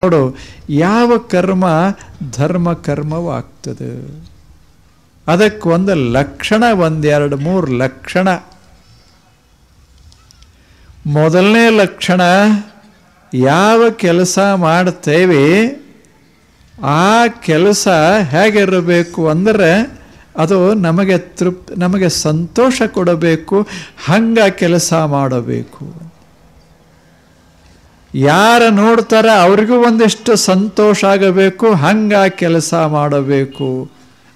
ನೋಡು, ಯಾವ ಕರ್ಮ ಧರ್ಮ ಕರ್ಮವಾಗ್ತದೆ. ಅದಕ್ಕೊಂದು ಲಕ್ಷಣ, ಒಂದೆರಡು ಮೂರು ಲಕ್ಷಣ. ಮೊದಲನೇ ಲಕ್ಷಣ, ಯಾವ ಕೆಲಸ ಮಾಡ್ತೇವೆ ಆ ಕೆಲಸ ಹೇಗಿರಬೇಕು ಅಂದರೆ ಅದು ನಮಗೆ ಸಂತೋಷ ಕೊಡಬೇಕು, ಹಂಗ ಕೆಲಸ ಮಾಡಬೇಕು. ಯಾರು ನೋಡ್ತಾರೆ ಅವ್ರಿಗೂ ಒಂದಿಷ್ಟು ಸಂತೋಷ ಆಗಬೇಕು, ಹಂಗ ಕೆಲಸ ಮಾಡಬೇಕು.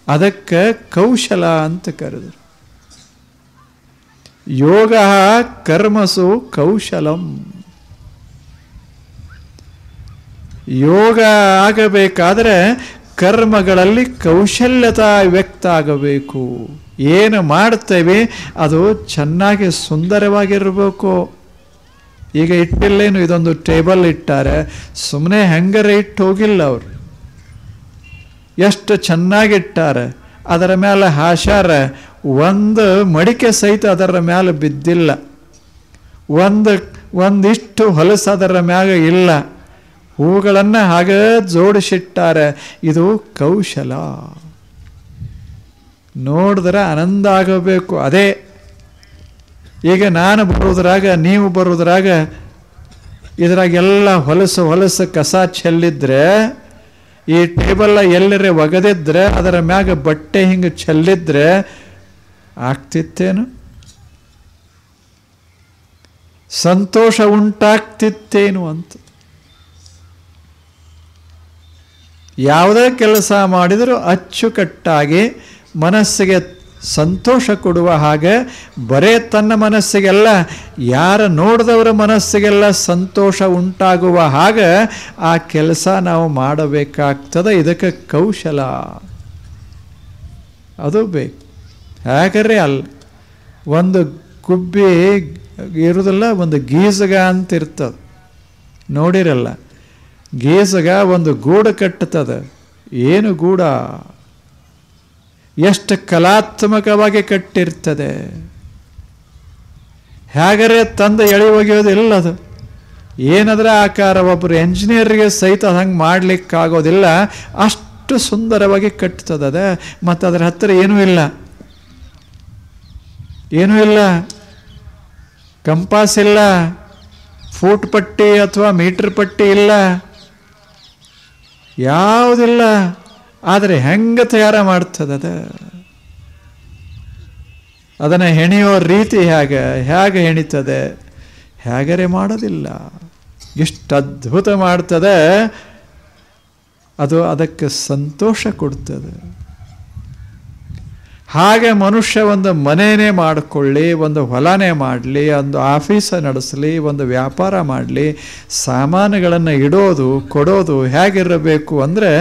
ಅದಕ್ಕೆ ಕೌಶಲ ಅಂತ ಕರೆದರು. ಯೋಗ ಕರ್ಮಸು ಕೌಶಲಂ. ಯೋಗ ಆಗಬೇಕಾದ್ರೆ ಕರ್ಮಗಳಲ್ಲಿ ಕೌಶಲ್ಯತಾ ವ್ಯಕ್ತ ಆಗಬೇಕು. ಏನು ಮಾಡ್ತೇವೆ ಅದು ಚೆನ್ನಾಗಿ ಸುಂದರವಾಗಿರಬೇಕು. ಈಗ ಇಟ್ಟಿಲ್ಲೇನು, ಇದೊಂದು ಟೇಬಲ್ ಇಟ್ಟಾರೆ, ಸುಮ್ಮನೆ ಹೆಂಗರೆ ಇಟ್ಟು ಹೋಗಿಲ್ಲ ಅವರು. ಎಷ್ಟು ಚೆನ್ನಾಗಿಟ್ಟಾರೆ, ಅದರ ಮೇಲೆ ಹಾಶಾರ, ಒಂದು ಮಡಿಕೆ ಸಹಿತ ಅದರ ಮೇಲೆ ಬಿದ್ದಿಲ್ಲ, ಒಂದಿಷ್ಟು ಹೊಲಸು ಅದರ ಮ್ಯಾಗ ಇಲ್ಲ, ಹೂಗಳನ್ನು ಹಾಗೆ ಜೋಡಿಸಿಟ್ಟಾರೆ. ಇದು ಕೌಶಲ. ನೋಡಿದ್ರೆ ಆನಂದ ಆಗಬೇಕು. ಅದೇ ಈಗ ನಾನು ಬರೋದ್ರಾಗ, ನೀವು ಬರೋದ್ರಾಗ ಇದ್ರಾಗೆಲ್ಲ ಹೊಲಸು ಕಸ ಚೆಲ್ಲಿದ್ರೆ, ಈ ಟೇಬಲ್ ಎಲ್ಲರೇ ಒಗದಿದ್ರೆ, ಅದರ ಮ್ಯಾಗ ಬಟ್ಟೆ ಹಿಂಗೆ ಚೆಲ್ಲಿದ್ರೆ ಆಗ್ತಿತ್ತೇನು? ಸಂತೋಷ ಉಂಟಾಗ್ತಿತ್ತೇನು ಅಂತ. ಯಾವುದೇ ಕೆಲಸ ಮಾಡಿದರೂ ಅಚ್ಚುಕಟ್ಟಾಗಿ ಮನಸ್ಸಿಗೆ ಸಂತೋಷ ಕೊಡುವ ಹಾಗೆ, ಬರೇ ತನ್ನ ಮನಸ್ಸಿಗೆಲ್ಲ, ಯಾರ ನೋಡಿದವರ ಮನಸ್ಸಿಗೆಲ್ಲ ಸಂತೋಷ ಉಂಟಾಗುವ ಹಾಗೆ ಆ ಕೆಲಸ ನಾವು ಮಾಡಬೇಕಾಗ್ತದೆ. ಇದಕ್ಕೆ ಕೌಶಲ ಅದು ಬೇಕು. ಹಾಗಾದ್ರೆ ಒಂದು ಗುಬ್ಬಿ ಇರುವುದಿಲ್ಲ, ಒಂದು ಗೀಜಗ ಅಂತ ಇರ್ತದೆ, ನೋಡಿರಲ್ಲ. ಗೀಜಗ ಒಂದು ಗೂಡು ಕಟ್ಟುತ್ತದೆ. ಏನು ಗೂಡ, ಎಷ್ಟು ಕಲಾತ್ಮಕವಾಗಿ ಕಟ್ಟಿರ್ತದೆ. ಹೇಗರೆ ತಂದು ಎಳಿ ಒಗೆಯೋದಿಲ್ಲ ಅದು. ಏನಾದ್ರೆ ಆಕಾರ, ಒಬ್ಬರು ಎಂಜಿನಿಯರ್ಗೆ ಸಹಿತ ಹಂಗೆ ಮಾಡಲಿಕ್ಕಾಗೋದಿಲ್ಲ, ಅಷ್ಟು ಸುಂದರವಾಗಿ ಕಟ್ತದೆ. ಮತ್ತು ಅದರ ಹತ್ತಿರ ಏನೂ ಇಲ್ಲ, ಕಂಪಾಸ್ ಇಲ್ಲ, ಫೂಟ್ ಪಟ್ಟಿ ಅಥವಾ ಮೀಟರ್ ಪಟ್ಟಿ ಇಲ್ಲ, ಯಾವುದಿಲ್ಲ. ಆದರೆ ಹೆಂಗೆ ತಯಾರ ಮಾಡ್ತದ, ಅದನ್ನು ಹೆಣೆಯೋ ರೀತಿ ಹೇಗೆ ಹೆಣಿತದೆ, ಹೇಗರೆ ಮಾಡೋದಿಲ್ಲ. ಎಷ್ಟು ಅದ್ಭುತ ಮಾಡ್ತದೆ ಅದು. ಅದಕ್ಕೆ ಸಂತೋಷ ಕೊಡ್ತದೆ. ಹಾಗೆ ಮನುಷ್ಯ ಒಂದು ಮನೆಯೇ ಮಾಡಿಕೊಳ್ಳಿ, ಒಂದು ಹೊಲನೇ ಮಾಡಲಿ, ಒಂದು ಆಫೀಸ ನಡೆಸಲಿ, ಒಂದು ವ್ಯಾಪಾರ ಮಾಡಲಿ, ಸಾಮಾನುಗಳನ್ನು ಇಡೋದು ಕೊಡೋದು ಹೇಗಿರಬೇಕು ಅಂದರೆ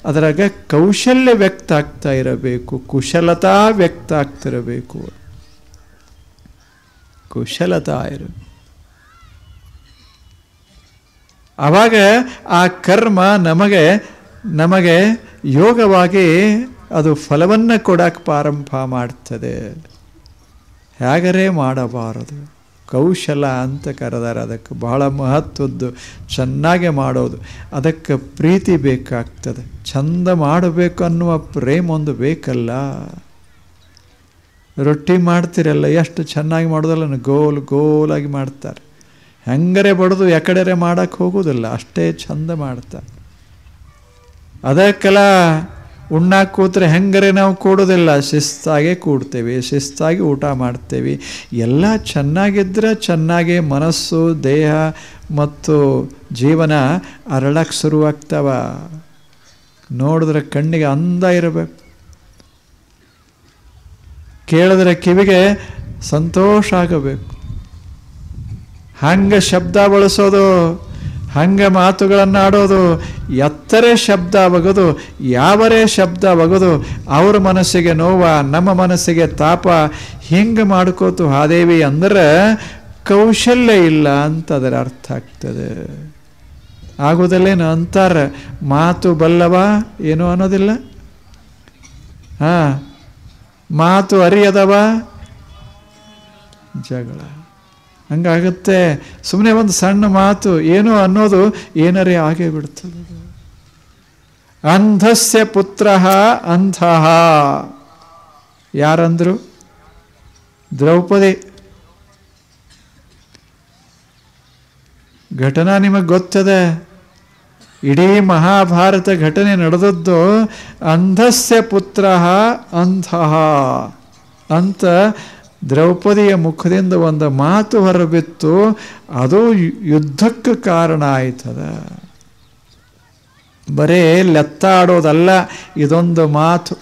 ಅದರಾಗ ಕೌಶಲ್ಯ ವ್ಯಕ್ತ ಆಗ್ತಾ ಇರಬೇಕು, ಕುಶಲತಾ ವ್ಯಕ್ತ ಆಗ್ತಿರಬೇಕು. ಕುಶಲತಾ ಆವಾಗ ಆ ಕರ್ಮ ನಮಗೆ ಯೋಗವಾಗಿ ಅದು ಫಲವನ್ನು ಕೊಡಕ್ಕೆ ಪ್ರಾರಂಭ ಮಾಡ್ತದೆ. ಹೇಗರೇ ಮಾಡಬಾರದು. ಕೌಶಲ ಅಂತ ಕರೆದಾರೆ. ಅದಕ್ಕೆ ಬಹಳ ಮಹತ್ವದ್ದು. ಚೆನ್ನಾಗಿ ಮಾಡೋದು, ಅದಕ್ಕೆ ಪ್ರೀತಿ ಬೇಕಾಗ್ತದೆ. ಚಂದ ಮಾಡಬೇಕು ಅನ್ನುವ ಪ್ರೇಮ ಒಂದು ಬೇಕಲ್ಲ. ರೊಟ್ಟಿ ಮಾಡ್ತಿರಲ್ಲ, ಎಷ್ಟು ಚೆನ್ನಾಗಿ ಮಾಡೋದಲ್ಲ, ಗೋಲಾಗಿ ಮಾಡ್ತಾರೆ. ಹೆಂಗರೆ ಬಡ್ದು ಎಕಡೆರೆ ಮಾಡೋಕ್ಕೆ ಹೋಗೋದಿಲ್ಲ, ಅಷ್ಟೇ ಚಂದ ಮಾಡ್ತಾರೆ. ಅದಕ್ಕೆಲ್ಲ ಉಣ್ಣಾಕ ಕೂತ್ರೆ ಹೆಂಗರೆ ನಾವು ಕೂಡೋದಿಲ್ಲ, ಶಿಸ್ತಾಗೆ ಕೂಡ್ತೇವೆ, ಶಿಸ್ತಾಗಿ ಊಟ ಮಾಡ್ತೇವೆ. ಎಲ್ಲ ಚೆನ್ನಾಗಿದ್ದರೆ ಚೆನ್ನಾಗಿ ಮನಸ್ಸು, ದೇಹ ಮತ್ತು ಜೀವನ ಅರಳಕ್ಕೆ ಶುರುವಾಗ್ತವ. ನೋಡಿದ್ರೆ ಕಣ್ಣಿಗೆ ಅಂದ ಇರಬೇಕು, ಕೇಳಿದ್ರೆ ಕಿವಿಗೆ ಸಂತೋಷ ಆಗಬೇಕು. ಹಂಗೆ ಶಬ್ದ ಬಳಸೋದು, ಹಂಗೆ ಮಾತುಗಳನ್ನು ಆಡೋದು, ಎತ್ತರೆ ಶಬ್ದ ಬಗೋದು, ಯಾವರೇ ಶಬ್ದ ಬಗೋದು, ಅವ್ರ ಮನಸ್ಸಿಗೆ ನೋವ, ನಮ್ಮ ಮನಸ್ಸಿಗೆ ತಾಪ, ಹಿಂಗೆ ಮಾಡ್ಕೋತು ಹಾದೇವಿ ಅಂದರೆ ಕೌಶಲ್ಯ ಇಲ್ಲ ಅಂತ ಅದರ ಅರ್ಥ ಆಗ್ತದೆ. ಆಗೋದಲ್ಲೇನು ಅಂತಾರೆ, ಮಾತು ಬಲ್ಲವ ಏನೋ ಅನ್ನೋದಿಲ್ಲ, ಮಾತು ಅರಿಯದವ ಜಗಳ. ಹಂಗಾಗುತ್ತೆ. ಸುಮ್ಮನೆ ಒಂದು ಸಣ್ಣ ಮಾತು ಏನೋ ಅನ್ನೋದು ಏನರೇ ಆಗೇ ಬಿಡ್ತದೆ. ಅಂಧಸ್ಯ ಪುತ್ರ ಅಂಧಃ ಯಾರಂದ್ರು? ದ್ರೌಪದಿ. ಘಟನಾ ನಿಮಗೆ ಗೊತ್ತದೆ. ಇಡೀ ಮಹಾಭಾರತ ಘಟನೆ ನಡೆದದ್ದು ಅಂಧಸ್ಯ ಪುತ್ರ ಅಂಧಃ ಅಂತ ದ್ರೌಪದಿಯ ಮುಖದಿಂದ ಒಂದು ಮಾತು ಹೊರಬಿತ್ತು. ಅದು ಯುದ್ಧಕ್ಕೆ ಕಾರಣ ಆಯ್ತದ. ಬರೇ ಲೆತ್ತಾಡೋದಲ್ಲ, ಇದೊಂದು ಮಾತು.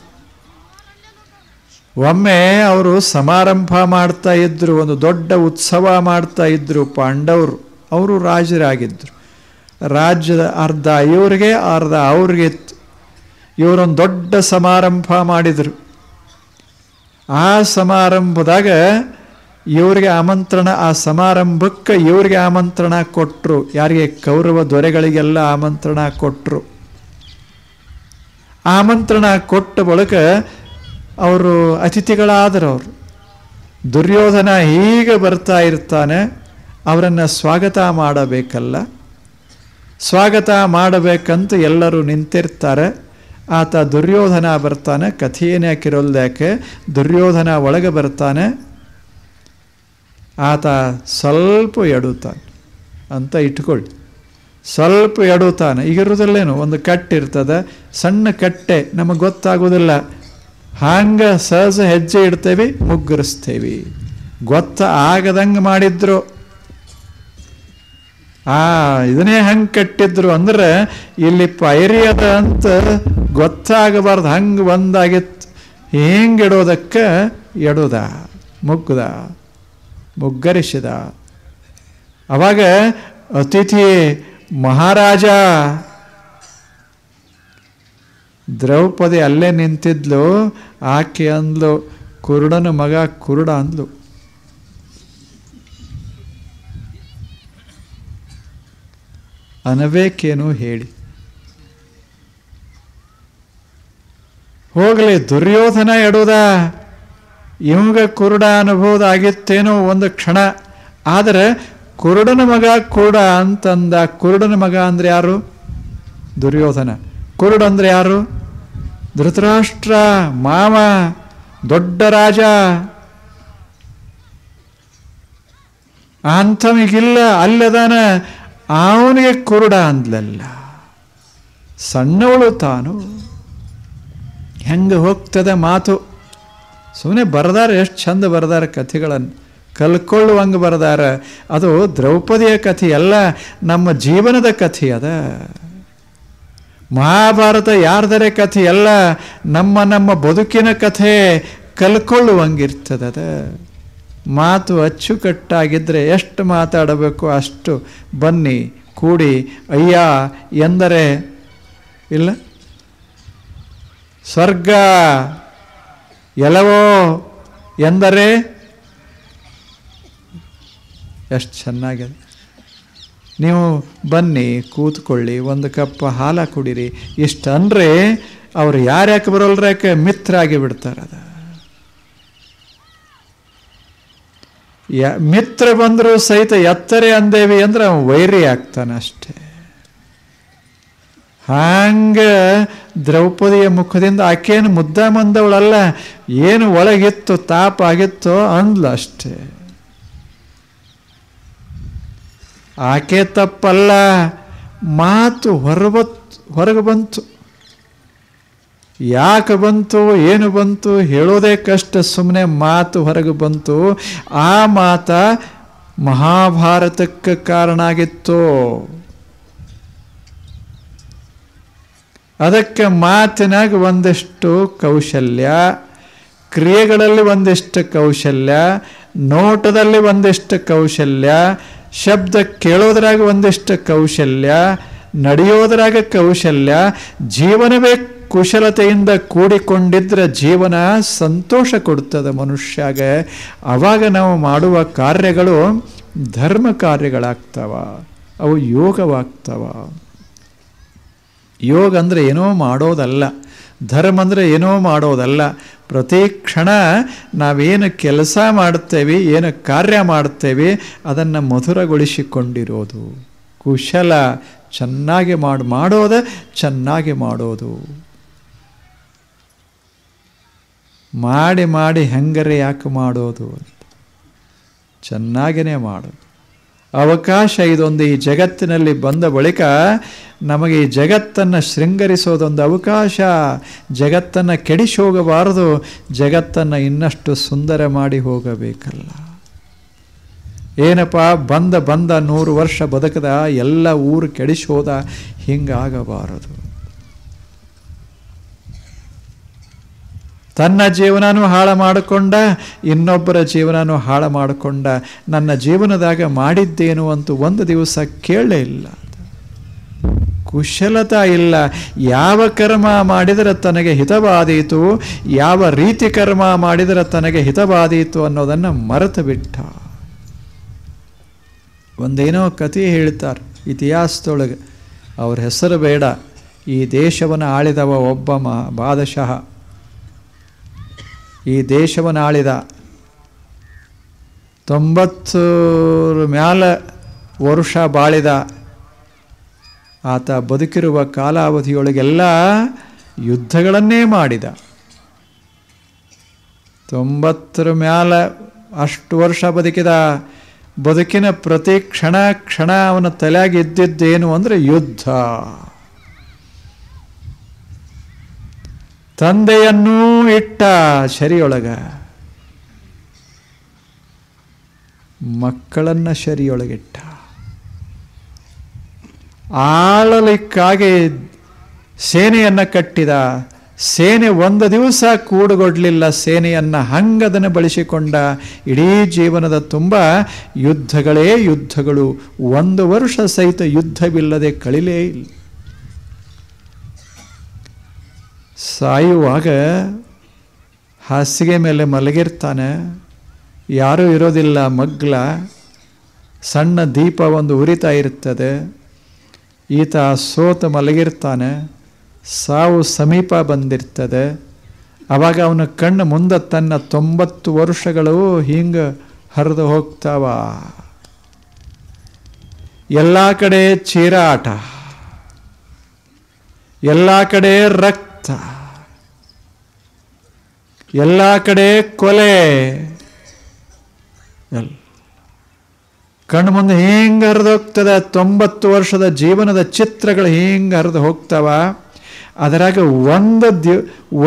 ಒಮ್ಮೆ ಅವರು ಸಮಾರಂಭ ಮಾಡ್ತಾ ಇದ್ರು, ಒಂದು ದೊಡ್ಡ ಉತ್ಸವ ಮಾಡ್ತಾ ಇದ್ರು ಪಾಂಡವರು. ಅವರು ರಾಜರಾಗಿದ್ದರು. ರಾಜ್ಯದ ಅರ್ಧ ಇವ್ರಿಗೆ ಅರ್ಧ ಅವ್ರಿಗೆ ಇತ್ತು. ಇವರೊಂದು ದೊಡ್ಡ ಸಮಾರಂಭ ಮಾಡಿದರು. ಆ ಸಮಾರಂಭದಾಗ ಇವರಿಗೆ ಆಮಂತ್ರಣ, ಆ ಸಮಾರಂಭಕ್ಕೆ ಇವರಿಗೆ ಆಮಂತ್ರಣ ಕೊಟ್ಟರು. ಯಾರಿಗೆ? ಕೌರವ ದೊರೆಗಳಿಗೆಲ್ಲ ಆಮಂತ್ರಣ ಕೊಟ್ಟರು. ಆಮಂತ್ರಣ ಕೊಟ್ಟ ಬಳಿಕ ಅವರು ಅತಿಥಿಗಳಾದರು. ಅವರು ದುರ್ಯೋಧನ ಹೀಗೆ ಬರ್ತಾ ಇರ್ತಾನೆ, ಅವರನ್ನು ಸ್ವಾಗತ ಮಾಡಬೇಕಲ್ಲ. ಸ್ವಾಗತ ಮಾಡಬೇಕಂತ ಎಲ್ಲರೂ ನಿಂತಿರ್ತಾರೆ. ಆತ ದುರ್ಯೋಧನ ಬರ್ತಾನೆ. ಕಥೆಯೇನೇ ಹಾಕಿರೋಲ್ದ್ಯಾಕೆ, ದುರ್ಯೋಧನ ಒಳಗೆ ಬರ್ತಾನೆ. ಆತ ಸ್ವಲ್ಪ ಎಡುತ್ತಾನೆ ಅಂತ ಇಟ್ಕೊಳ್ಳಿ. ಸ್ವಲ್ಪ ಎಡುತ್ತಾನೆ. ಈಗಿರೋದಿಲ್ಲೇನು, ಒಂದು ಕಟ್ಟಿರ್ತದೆ, ಸಣ್ಣ ಕಟ್ಟೆ, ನಮಗೆ ಗೊತ್ತಾಗೋದಿಲ್ಲ. ಹಂಗೆ ಸಹಜ ಹೆಜ್ಜೆ ಇಡ್ತೇವೆ, ಮುಗ್ಗರಿಸ್ತೇವೆ. ಗೊತ್ತ ಆಗದಂಗೆ ಮಾಡಿದ್ರು. ಇದನ್ನೇ ಹಂಗೆ ಕಟ್ಟಿದ್ರು ಅಂದ್ರೆ ಇಲ್ಲಿ ಪೈರಿ ಅದ ಅಂತ ಗೊತ್ತಾಗಬಾರ್ದು. ಹಂಗೆ ಒಂದಾಗಿತ್ತು. ಹಿಂಗೆ ಇಡೋದಕ್ಕೆ ಎಡುದ, ಮುಗ್ದ, ಮುಗ್ಗರಿಸಿದ. ಅವಾಗ ಅತಿಥಿ ಮಹಾರಾಜ ದ್ರೌಪದಿ ಅಲ್ಲೇ ನಿಂತಿದ್ಲು. ಆಕೆ ಅಂದ್ಲು, ಕುರುಡನ ಮಗ ಕುರುಡ ಅಂದ್ಲು. ಅನಬೇಕೇನು ಹೇಳಿ. ಹೋಗಲಿ, ದುರ್ಯೋಧನ ಎಡುದ, ಇವಾಗ ಕುರುಡ ಅನುಭವ ಆಗಿತ್ತೇನೋ ಒಂದು ಕ್ಷಣ. ಆದರೆ ಕುರುಡನ ಮಗ ಕುರುಡ ಅಂತಂದ. ಕುರುಡನ ಮಗ ಅಂದ್ರೆ ಯಾರು? ದುರ್ಯೋಧನ. ಕುರುಡ ಅಂದ್ರೆ ಯಾರು? ಧೃತರಾಷ್ಟ್ರ ಮಾವ, ದೊಡ್ಡ ರಾಜ. ಅಂಥಮಿಗಿಲ್ಲ, ಅಲ್ಲದಾನ. ಅವನಿಗೆ ಕುರುಡ ಅಂದ್ಲಲ್ಲ, ಸಣ್ಣವಳು ತಾನು. ಹೆಂಗೆ ಹೋಗ್ತದೆ ಮಾತು. ಸುಮ್ಮನೆ ಬರ್ದಾರೆ, ಎಷ್ಟು ಚಂದ ಬರ್ದಾರೆ ಕಥೆಗಳನ್ನು, ಕಲ್ಕೊಳ್ಳುವಂಗೆ ಬರ್ದಾರೆ. ಅದು ದ್ರೌಪದಿಯ ಕಥೆ ಅಲ್ಲ, ನಮ್ಮ ಜೀವನದ ಕಥೆ ಅದ. ಮಹಾಭಾರತ ಯಾರ್ದರೆ ಕಥೆ ಅಲ್ಲ, ನಮ್ಮ ಬದುಕಿನ ಕಥೆ. ಕಲ್ಕೊಳ್ಳುವಂಗಿರ್ತದ. ಮಾತು ಅಚ್ಚುಕಟ್ಟಾಗಿದ್ದರೆ ಎಷ್ಟು ಮಾತಾಡಬೇಕು ಅಷ್ಟು. ಬನ್ನಿ ಕೂಡಿ ಅಯ್ಯ ಎಂದರೆ ಇಲ್ಲ, ಸ್ವರ್ಗ ಎಲವೋ ಎಂದರೆ ಎಷ್ಟು ಚೆನ್ನಾಗಿದೆ. ನೀವು ಬನ್ನಿ ಕೂತ್ಕೊಳ್ಳಿ, ಒಂದು ಕಪ್ ಹಾಲ ಕುಡೀರಿ, ಇಷ್ಟು ಅಂದರೆ ಅವ್ರು ಯಾರ್ಯಾಕೆ ಬರೋಲ್ರಾಕೆ ಮಿತ್ರ ಆಗಿ ಬಿಡ್ತಾರೆ. ಅದ ಮಿತ್ರ ಬಂದರೂ ಸಹಿತ ಎತ್ತರೆ ಅಂದೇವಿ ಅಂದ್ರೆ ಅವನು ವೈರಿ ಆಗ್ತಾನೆ ಅಷ್ಟೇ. ಹಂಗೆ ದ್ರೌಪದಿಯ ಮುಖದಿಂದ ಆಕೇನು ಮುದ್ದ ಮಂದವಳಲ್ಲ, ಏನು ಒಳಗಿತ್ತು ತಾಪ ಆಗಿತ್ತೋ ಅಂದ್ಲು ಅಷ್ಟೇ. ಆಕೆ ತಪ್ಪಲ್ಲ, ಮಾತು ಹೊರಗೆ ಬಂತು. ಯಾಕೆ ಬಂತು, ಏನು ಬಂತು ಹೇಳೋದೇ ಕಷ್ಟ. ಸುಮ್ಮನೆ ಮಾತು ಹೊರಗೆ ಬಂತು. ಆ ಮಾತ ಮಹಾಭಾರತಕ್ಕೆ ಕಾರಣ ಆಗಿತ್ತು. ಅದಕ್ಕೆ ಮಾತಿನಾಗ ಒಂದಿಷ್ಟು ಕೌಶಲ್ಯ, ಕ್ರಿಯೆಗಳಲ್ಲಿ ಒಂದಿಷ್ಟು ಕೌಶಲ್ಯ, ನೋಟದಲ್ಲಿ ಒಂದಿಷ್ಟು ಕೌಶಲ್ಯ, ಶಬ್ದ ಕೇಳೋದ್ರಾಗ ಒಂದಿಷ್ಟು ಕೌಶಲ್ಯ, ನಡೆಯೋದ್ರಾಗ ಕೌಶಲ್ಯ. ಜೀವನವೇ ಕುಶಲತೆಯಿಂದ ಕೂಡಿಕೊಂಡಿದ್ರೆ ಜೀವನ ಸಂತೋಷ ಕೊಡ್ತದೆ ಮನುಷ್ಯಾಗ. ಆವಾಗ ನಾವು ಮಾಡುವ ಕಾರ್ಯಗಳು ಧರ್ಮ ಕಾರ್ಯಗಳಾಗ್ತವ, ಅವು ಯೋಗವಾಗ್ತವ. ಯೋಗ ಅಂದರೆ ಏನೋ ಮಾಡೋದಲ್ಲ, ಧರ್ಮ ಅಂದರೆ ಏನೋ ಮಾಡೋದಲ್ಲ. ಪ್ರತಿ ಕ್ಷಣ ನಾವೇನು ಕೆಲಸ ಮಾಡ್ತೇವೆ, ಏನು ಕಾರ್ಯ ಮಾಡ್ತೇವೆ ಅದನ್ನು ಮಧುರಗೊಳಿಸಿಕೊಂಡಿರೋದು. ಕುಶಲ ಚೆನ್ನಾಗಿ ಮಾಡೋದು, ಚೆನ್ನಾಗಿ ಮಾಡೋದು. ಮಾಡಿ ಮಾಡಿ ಹೆಂಗರೆ ಯಾಕೆ ಮಾಡೋದು, ಚೆನ್ನಾಗಿಯೇ ಮಾಡೋದು. ಅವಕಾಶ ಇದೊಂದು ಈ ಜಗತ್ತಿನಲ್ಲಿ ಬಂದ ಬಳಿಕ ನಮಗೆ ಈ ಜಗತ್ತನ್ನು ಶೃಂಗರಿಸೋದೊಂದು ಅವಕಾಶ. ಜಗತ್ತನ್ನು ಕೆಡಿಸಿ ಹೋಗಬಾರದು, ಜಗತ್ತನ್ನು ಇನ್ನಷ್ಟು ಸುಂದರ ಮಾಡಿ ಹೋಗಬೇಕಲ್ಲ. ಏನಪ್ಪ ಬಂದ 100 ವರ್ಷ ಬದುಕದ ಎಲ್ಲ ಊರು ಕೆಡಿಸಿ ಹೋದ, ಹಿಂಗಾಗಬಾರದು. ತನ್ನ ಜೀವನನೂ ಹಾಳು ಮಾಡಿಕೊಂಡ, ಇನ್ನೊಬ್ಬರ ಜೀವನನೂ ಹಾಳು ಮಾಡಿಕೊಂಡ. ನನ್ನ ಜೀವನದಾಗ ಮಾಡಿದ್ದೇನು ಅಂತೂ ಒಂದು ದಿವಸ ಕೇಳಲೇ ಇಲ್ಲ. ಕುಶಲತಾ ಇಲ್ಲ. ಯಾವ ಕರ್ಮ ಮಾಡಿದರೆ ತನಗೆ ಹಿತವಾದೀತು, ಯಾವ ರೀತಿ ಕರ್ಮ ಮಾಡಿದರೆ ತನಗೆ ಹಿತವಾದೀತು ಅನ್ನೋದನ್ನು ಮರೆತು ಬಿಟ್ಟ. ಒಂದೇನೋ ಕಥೆ ಹೇಳ್ತಾರೆ ಇತಿಹಾಸದೊಳಗೆ, ಅವ್ರ ಹೆಸರು ಬೇಡ. ಈ ದೇಶವನ್ನು ಆಳಿದವ ಒಬ್ಬ ಬಾದಶಾಹ. ಈ ದೇಶವನ್ನು ಆಳಿದ 90 ಮ್ಯಾಲ ವರ್ಷ ಬಾಳಿದ. ಆತ ಬದುಕಿರುವ ಕಾಲಾವಧಿಯೊಳಗೆಲ್ಲ ಯುದ್ಧಗಳನ್ನೇ ಮಾಡಿದ. 90 ಮ್ಯಾಲ ಅಷ್ಟು ವರ್ಷ ಬದುಕಿದ. ಬದುಕಿನ ಪ್ರತಿ ಕ್ಷಣ ಕ್ಷಣ ಅವನ ತಲೆಯಾಗಿ ಇದ್ದಿದ್ದೇನು ಅಂದರೆ ಯುದ್ಧ. ತಂದೆಯನ್ನೂ ಇಟ್ಟ ಶರಿಯೊಳಗ, ಮಕ್ಕಳನ್ನ ಶರಿಯೊಳಗಿಟ್ಟ. ಆಳಲಿಕ್ಕಾಗಿ ಸೇನೆಯನ್ನು ಕಟ್ಟಿದ. ಸೇನೆ ಒಂದು ದಿವಸ ಕೂಡುಗೊಡ್ಲಿಲ್ಲ ಸೇನೆಯನ್ನು, ಹಂಗದನ್ನು ಬಳಸಿಕೊಂಡ. ಇಡೀ ಜೀವನದ ತುಂಬ ಯುದ್ಧಗಳೇ ಯುದ್ಧಗಳು. 1 ವರ್ಷ ಸಹಿತ ಯುದ್ಧವಿಲ್ಲದೆ ಕಳಿಲೇ ಇಲ್ಲ. ಸಾಯುವಾಗ ಹಾಸಿಗೆ ಮೇಲೆ ಮಲಗಿರ್ತಾನೆ, ಯಾರೂ ಇರೋದಿಲ್ಲ, ಮಗ್ಲ. ಸಣ್ಣ ದೀಪ ಒಂದು ಉರಿತಾ ಇರ್ತದೆ. ಈತ ಸೋತ ಮಲಗಿರ್ತಾನೆ. ಸಾವು ಸಮೀಪ ಬಂದಿರ್ತದೆ. ಆವಾಗ ಅವನ ಕಣ್ಣು ಮುಂದೆ ತನ್ನ 90 ವರ್ಷಗಳು ಹಿಂಗೆ ಹರಿದು ಹೋಗ್ತಾವ. ಎಲ್ಲ ಕಡೆ ಚೀರಾಟ, ಎಲ್ಲ ಕಡೆ ರಕ್ತ, ಎಲ್ಲ ಕಡೆ ಕೊಲೆ. ಕಣ್ಣು ಮುಂದೆ ಹಿಂಗೆ ಹರಿದು ಹೋಗ್ತದೆ. 90 ವರ್ಷದ ಜೀವನದ ಚಿತ್ರಗಳು ಹಿಂಗೆ ಹರಿದು ಹೋಗ್ತಾವ. ಅದರಾಗ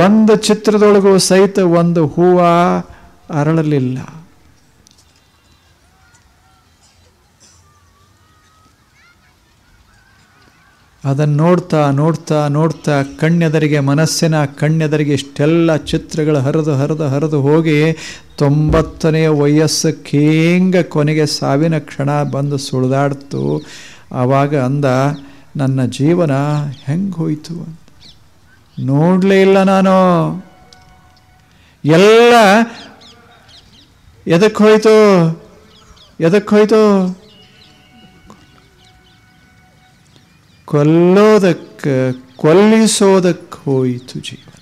ಒಂದು ಚಿತ್ರದೊಳಗೂ ಸಹಿತ ಒಂದು ಹೂವ ಅರಳಲಿಲ್ಲ. ಅದನ್ನು ನೋಡ್ತಾ ನೋಡ್ತಾ ನೋಡ್ತಾ ಕಣ್ಣೆದರಿಗೆ, ಮನಸ್ಸಿನ ಕಣ್ಣೆದರಿಗೆ ಇಷ್ಟೆಲ್ಲ ಚಿತ್ರಗಳು ಹರಿದು ಹೋಗಿ 90ನೇ ವಯಸ್ಸಕ್ಕೆ ಹಿಂಗೆ ಕೊನೆಗೆ ಸಾವಿನ ಕ್ಷಣ ಬಂದು ಸುಳಿದಾಡ್ತು. ಆವಾಗ ಅಂದ, ನನ್ನ ಜೀವನ ಹೆಂಗೆ ಹೋಯಿತು ಅಂತ. ನೋಡಲೇ ಇಲ್ಲ ನಾನು. ಎಲ್ಲ ಎದಕ್ಕೆ ಹೋಯ್ತು? ಕೊಲ್ಲೋದಕ್ಕೆ, ಕೊಲ್ಲಿಸೋದಕ್ಕೆ ಹೋಯಿತು ಜೀವನ.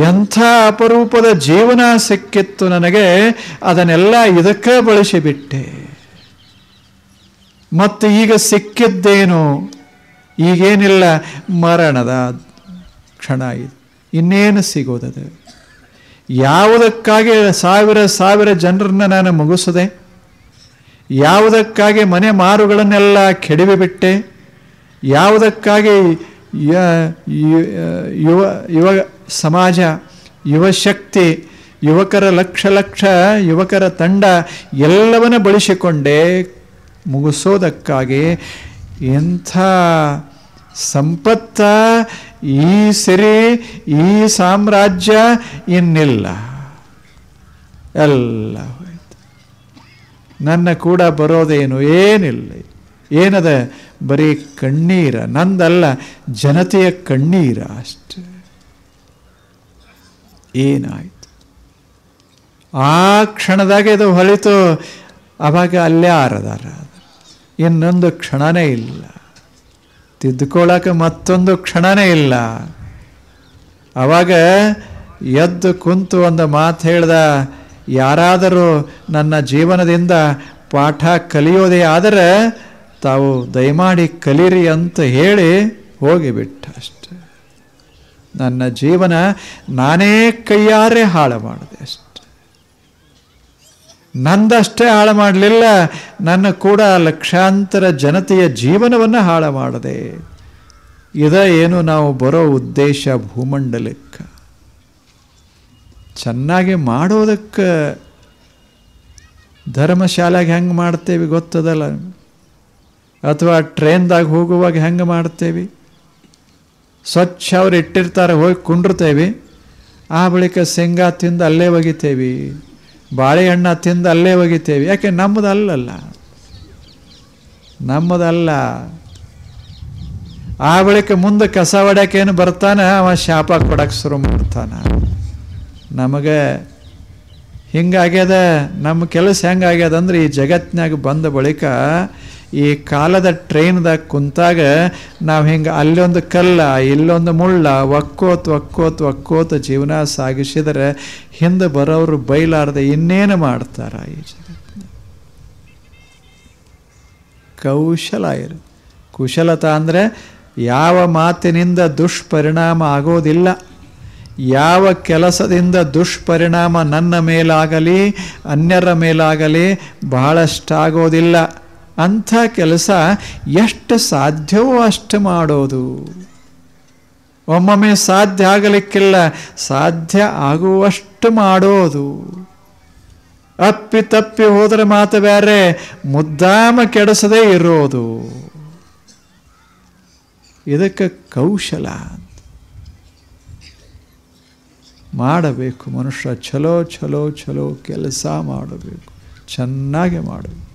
ಎಂಥ ಅಪರೂಪದ ಜೀವನ ಸಿಕ್ಕಿತ್ತು ನನಗೆ, ಅದನ್ನೆಲ್ಲ ಇದಕ್ಕೆ ಬಳಸಿಬಿಟ್ಟೆ. ಮತ್ತು ಈಗ ಸಿಕ್ಕಿದ್ದೇನು? ಈಗೇನಿಲ್ಲ, ಮರಣದ ಕ್ಷಣ ಇದು. ಇನ್ನೇನು ಸಿಗೋದದು? ಯಾವುದಕ್ಕಾಗಿ ಸಾವಿರ ಜನರನ್ನ ನಾನು ಮುಗಿಸಿದೆ? ಯಾವುದಕ್ಕಾಗಿ ಮನೆ ಮಾರುಗಳನ್ನೆಲ್ಲ ಕೆಡವಿಬಿಟ್ಟೆ? ಯಾವುದಕ್ಕಾಗಿ ಯುವ ಸಮಾಜ, ಯುವಶಕ್ತಿ, ಯುವಕರ ಲಕ್ಷ ಯುವಕರ ತಂಡ ಎಲ್ಲವನ್ನ ಬಳಸಿಕೊಂಡೆ ಮುಗಿಸೋದಕ್ಕಾಗಿ. ಎಂಥ ಸಂಪತ್ತ! ಈ ಸಿರಿ, ಈ ಸಾಮ್ರಾಜ್ಯ ಇನ್ನಿಲ್ಲ, ಎಲ್ಲ ಹೋಯ್ತು. ನನ್ನ ಕೂಡ ಬರೋದೇನು? ಏನಿಲ್ಲ. ಏನದ? ಬರೀ ಕಣ್ಣೀರ. ನಂದಲ್ಲ, ಜನತೆಯ ಕಣ್ಣೀರ ಅಷ್ಟೆ. ಏನಾಯ್ತು? ಆ ಕ್ಷಣದಾಗ ಇದು ಹೊಳಿತು. ಅವಾಗ ಅಲ್ಲೇ ಆರದಾರ. ಇನ್ನೊಂದು ಕ್ಷಣನೇ ಇಲ್ಲ. ತಿದ್ದುಕೊಳ್ಳೋಕೆ ಮತ್ತೊಂದು ಕ್ಷಣನೇ ಇಲ್ಲ. ಆವಾಗ ಎದ್ದು ಕುಂತು ಒಂದು ಮಾತು ಹೇಳ್ದ, ಯಾರಾದರೂ ನನ್ನ ಜೀವನದಿಂದ ಪಾಠ ಕಲಿಯೋದೇ ಆದರೆ ತಾವು ದಯಮಾಡಿ ಕಲೀರಿ ಅಂತ ಹೇಳಿ ಹೋಗಿಬಿಟ್ಟ ಅಷ್ಟೆ. ನನ್ನ ಜೀವನ ನಾನೇ ಕೈಯಾರೆ ಹಾಳು ಮಾಡಿದೆ ಅಷ್ಟೆ. ನಂದಷ್ಟೇ ಹಾಳು ಮಾಡಲಿಲ್ಲ, ನನ್ನ ಕೂಡ ಲಕ್ಷಾಂತರ ಜನತೆಯ ಜೀವನವನ್ನು ಹಾಳು ಮಾಡಿದೆ. ಏನು ನಾವು ಬರೋ ಉದ್ದೇಶ ಭೂಮಂಡಲಕ್ಕೆ ಚೆನ್ನಾಗಿ ಮಾಡೋದಕ್ಕೆ. ಧರ್ಮಶಾಲೆಗೆ ಹೆಂಗೆ ಮಾಡ್ತೇವೆ ಗೊತ್ತದಲ್ಲ, ಅಥವಾ ಟ್ರೈನ್ದಾಗ ಹೋಗುವಾಗ ಹೆಂಗೆ ಮಾಡ್ತೇವೆ? ಸ್ವಚ್ಛ ಅವ್ರು ಇಟ್ಟಿರ್ತಾರೆ, ಹೋಗಿ ಕುಂಡಿರ್ತೇವೆ. ಆ ಬಳಿಕ ಶೇಂಗಾ ತಿಂದು ಅಲ್ಲೇ ಒಗಿತೇವೆ, ಬಾಳೆಹಣ್ಣ ತಿಂದು ಅಲ್ಲೇ ಒಗಿತೇವೆ. ಯಾಕೆ? ನಮ್ಮದಲ್ಲ. ಆ ಬಳಿಕ ಮುಂದೆ ಕಸ ಹೊಡ್ಯಾಕೇನು ಬರ್ತಾನೆ, ಅವ ಶಾಪ ಕೊಡಕ್ಕೆ ಶುರು ಮಾಡ್ತಾನೆ. ನಮಗೆ ಹಿಂಗಾಗ್ಯದ. ನಮ್ಮ ಕೆಲಸ ಹೆಂಗಾಗ್ಯದ ಅಂದ್ರೆ, ಈ ಜಗತ್ತಿನಾಗ ಬಂದ ಬಳಿಕ ಈ ಕಾಲದ ಟ್ರೈನ್ದಾಗ ಕುಂತಾಗ ನಾವು ಹಿಂಗೆ ಅಲ್ಲೊಂದು ಕಲ್ಲ ಇಲ್ಲೊಂದು ಮುಳ್ಳ ಒಕ್ಕೋತ್ ಜೀವನ ಸಾಗಿಸಿದರೆ ಹಿಂದೆ ಬರೋರು ಬೈಲಾರ್ದೆ ಇನ್ನೇನು ಮಾಡ್ತಾರ ಈ ಜಗತ್ತಿನ? ಕೌಶಲ ಇರು. ಕುಶಲತಾ ಅಂದರೆ ಯಾವ ಮಾತಿನಿಂದ ದುಷ್ಪರಿಣಾಮ ಆಗೋದಿಲ್ಲ, ಯಾವ ಕೆಲಸದಿಂದ ದುಷ್ಪರಿಣಾಮ ನನ್ನ ಮೇಲಾಗಲಿ ಅನ್ಯರ ಮೇಲಾಗಲಿ ಬಹಳಷ್ಟಾಗೋದಿಲ್ಲ ಅಂಥ ಕೆಲಸ ಎಷ್ಟು ಸಾಧ್ಯವೋ ಅಷ್ಟು ಮಾಡೋದು. ಒಮ್ಮೊಮ್ಮೆ ಸಾಧ್ಯ ಆಗಲಿಕ್ಕಿಲ್ಲ, ಸಾಧ್ಯ ಆಗುವಷ್ಟು ಮಾಡೋದು. ಅಪ್ಪಿ ತಪ್ಪಿ ಹೋದರೆ ಮಾತು ಬೇರೆ, ಮುದ್ದಾಮ ಕೆಡಿಸದೇ ಇರೋದು. ಇದಕ್ಕೆ ಕೌಶಲ ಮಾಡಬೇಕು. ಮನುಷ್ಯ ಚಲೋ ಕೆಲಸ ಮಾಡಬೇಕು, ಚೆನ್ನಾಗಿ ಮಾಡಬೇಕು.